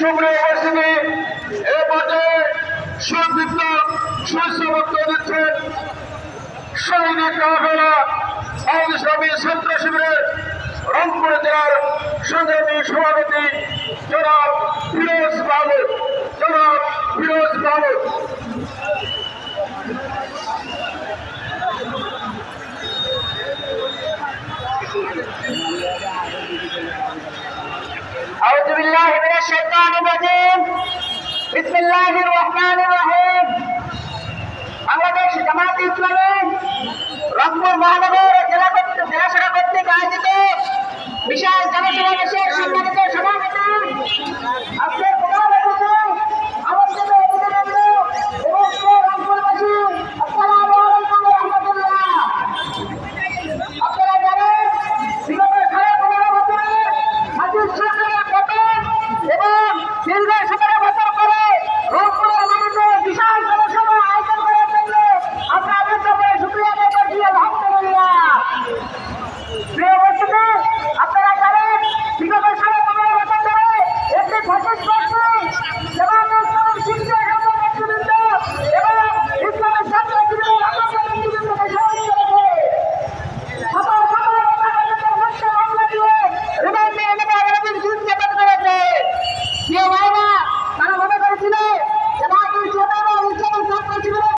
সুপ্রিয় উপস্থিতি এ পর্যায়ে সংক্ষিপ্ত সুস্থ বক্তব্য দিচ্ছেন সৈনিক কাফেলা ইসলামী ছাত্র শিবিরের রংপুর জেলার সংগ্রামী সভাপতি জনাব ফিরোজ মাহমুদ। أعوذ بالله من الشيطان الرجيم بسم الله الرحمن الرحيم বাংলাদেশ জামাত ইসলামী রংপুর মহানগর জেলা শাখা কর্তৃক আয়োজিত বিশাল জনসমাবেশের সম্মানিত সভাপতি আজকের প্রধান অতিথি আমন্ত্রিত অতিথিবৃন্দ এবং রংপুরবাসী আসসালামু আলাইকুম ওয়া রাহমাতুল্লাহ। আপনারা জানেন বিগত 15 বছরে হাসিনা সরকারের পতন এবং দীর্ঘ